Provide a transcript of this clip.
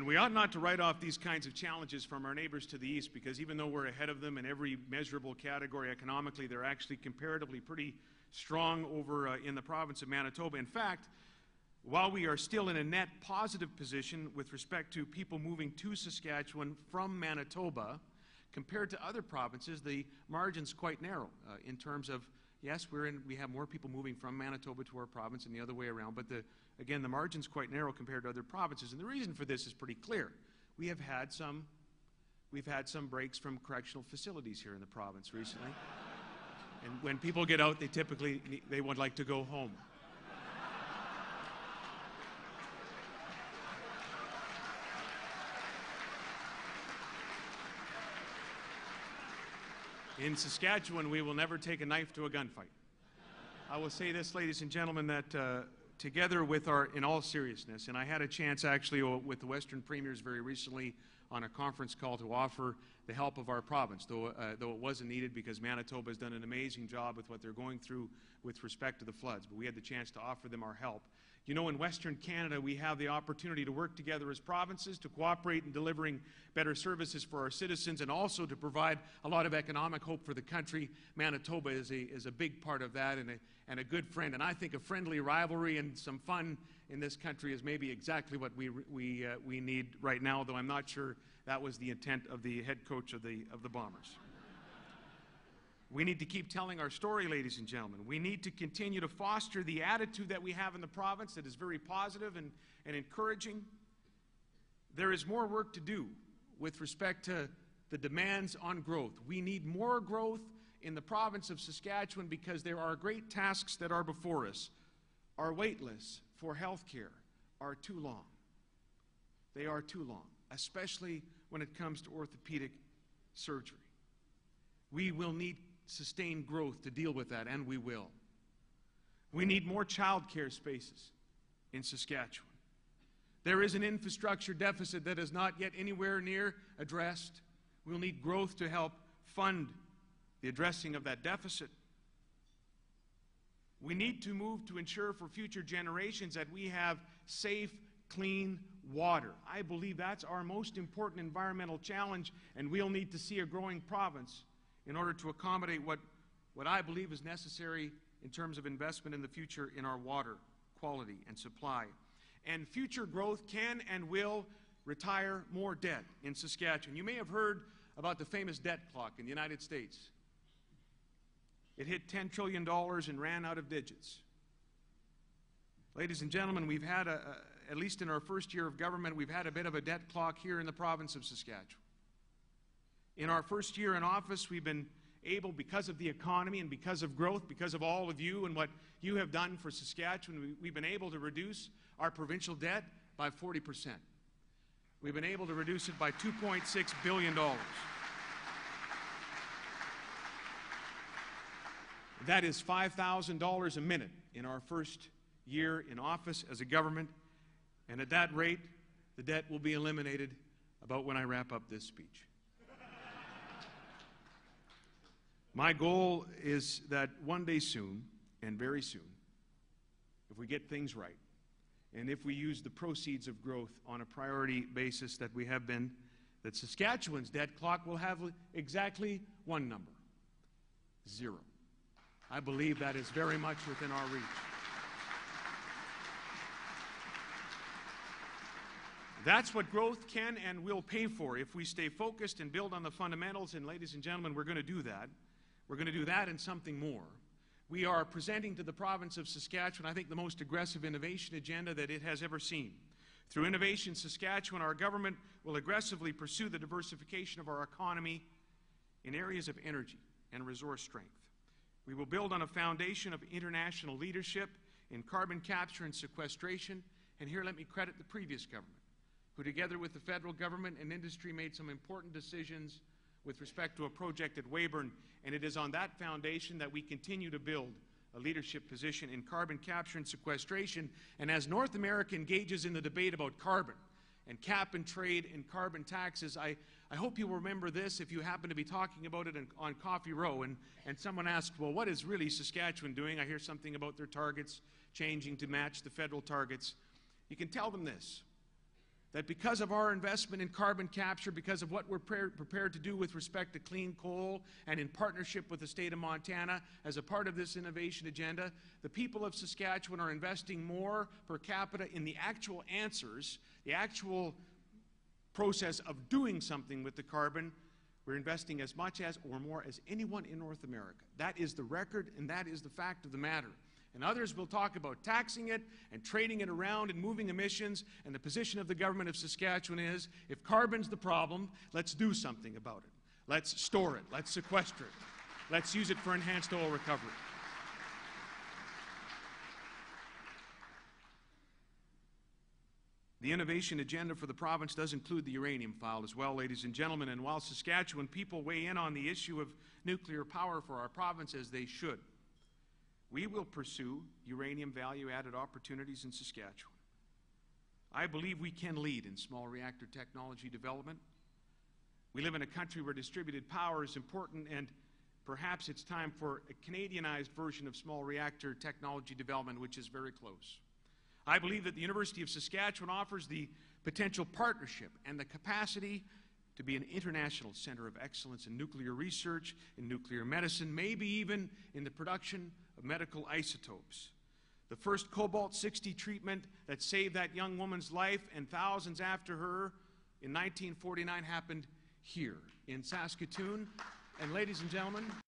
And we ought not to write off these kinds of challenges from our neighbors to the east, because even though we're ahead of them in every measurable category economically, they're actually comparatively pretty strong over in the province of Manitoba. In fact, while we are still in a net positive position with respect to people moving to Saskatchewan from Manitoba, compared to other provinces, the margin's quite narrow in terms of, yes, we have more people moving from Manitoba to our province and the other way around, but again, the margin's quite narrow compared to other provinces. And the reason for this is pretty clear. We've had some breaks from correctional facilities here in the province recently. And when people get out, they would like to go home. In Saskatchewan, we will never take a knife to a gunfight. I will say this, ladies and gentlemen, that together with in all seriousness, and I had a chance actually with the Western Premiers very recently on a conference call to offer the help of our province, though it wasn't needed because Manitoba has done an amazing job with what they're going through with respect to the floods, but we had the chance to offer them our help. You know, in Western Canada, we have the opportunity to work together as provinces to cooperate in delivering better services for our citizens and also to provide a lot of economic hope for the country. Manitoba is a big part of that and a good friend. And I think a friendly rivalry and some fun in this country is maybe exactly what we need right now, though I'm not sure that was the intent of the head coach of the Bombers. We need to keep telling our story, ladies and gentlemen. We need to continue to foster the attitude that we have in the province that is very positive and encouraging. There is more work to do with respect to the demands on growth. We need more growth in the province of Saskatchewan because there are great tasks that are before us. Our wait lists for health care are too long. They are too long, especially when it comes to orthopedic surgery. We will need sustained growth to deal with that, and we will. We need more child care spaces in Saskatchewan. There is an infrastructure deficit that is not yet anywhere near addressed. We'll need growth to help fund the addressing of that deficit. We need to move to ensure for future generations that we have safe, clean water. I believe that's our most important environmental challenge, and we'll need to see a growing province in order to accommodate what I believe is necessary in terms of investment in the future in our water quality and supply. And future growth can and will retire more debt in Saskatchewan. You may have heard about the famous debt clock in the United States. It hit $10 trillion and ran out of digits. Ladies and gentlemen, we've had, at least in our first year of government, we've had a bit of a debt clock here in the province of Saskatchewan. In our first year in office, we've been able, because of the economy and because of growth, because of all of you and what you have done for Saskatchewan, we've been able to reduce our provincial debt by 40%. We've been able to reduce it by $2.6 billion. That is $5,000 a minute in our first year in office as a government, and at that rate, the debt will be eliminated about when I wrap up this speech. My goal is that one day soon, and very soon, if we get things right, and if we use the proceeds of growth on a priority basis that we have been, that Saskatchewan's debt clock will have exactly one number: 0. I believe that is very much within our reach. That's what growth can and will pay for if we stay focused and build on the fundamentals, and ladies and gentlemen, we're going to do that. We're going to do that and something more. We are presenting to the province of Saskatchewan, I think, the most aggressive innovation agenda that it has ever seen. Through Innovation Saskatchewan, our government will aggressively pursue the diversification of our economy in areas of energy and resource strength. We will build on a foundation of international leadership in carbon capture and sequestration, and here let me credit the previous government, who together with the federal government and industry made some important decisions with respect to a project at Weyburn, and it is on that foundation that we continue to build a leadership position in carbon capture and sequestration. And as North America engages in the debate about carbon and cap and trade and carbon taxes, I hope you will remember this if you happen to be talking about it on Coffee Row and someone asks, well, what is really Saskatchewan doing? I hear something about their targets changing to match the federal targets. You can tell them this: that because of our investment in carbon capture, because of what we're prepared to do with respect to clean coal, and in partnership with the state of Montana as a part of this innovation agenda, the people of Saskatchewan are investing more per capita in the actual answers, the actual process of doing something with the carbon. We're investing as much as or more as anyone in North America. That is the record, and that is the fact of the matter. And others will talk about taxing it and trading it around and moving emissions, and the position of the government of Saskatchewan is, if carbon's the problem, let's do something about it. Let's store it. Let's sequester it. Let's use it for enhanced oil recovery. The innovation agenda for the province does include the uranium file as well, ladies and gentlemen, and while Saskatchewan people weigh in on the issue of nuclear power for our province, as they should, we will pursue uranium value-added opportunities in Saskatchewan. I believe we can lead in small reactor technology development. We live in a country where distributed power is important, and perhaps it's time for a Canadianized version of small reactor technology development, which is very close. I believe that the University of Saskatchewan offers the potential partnership and the capacity to be an international center of excellence in nuclear research, in nuclear medicine, maybe even in the production of medical isotopes. The first cobalt-60 treatment that saved that young woman's life and thousands after her in 1949 happened here in Saskatoon. And ladies and gentlemen,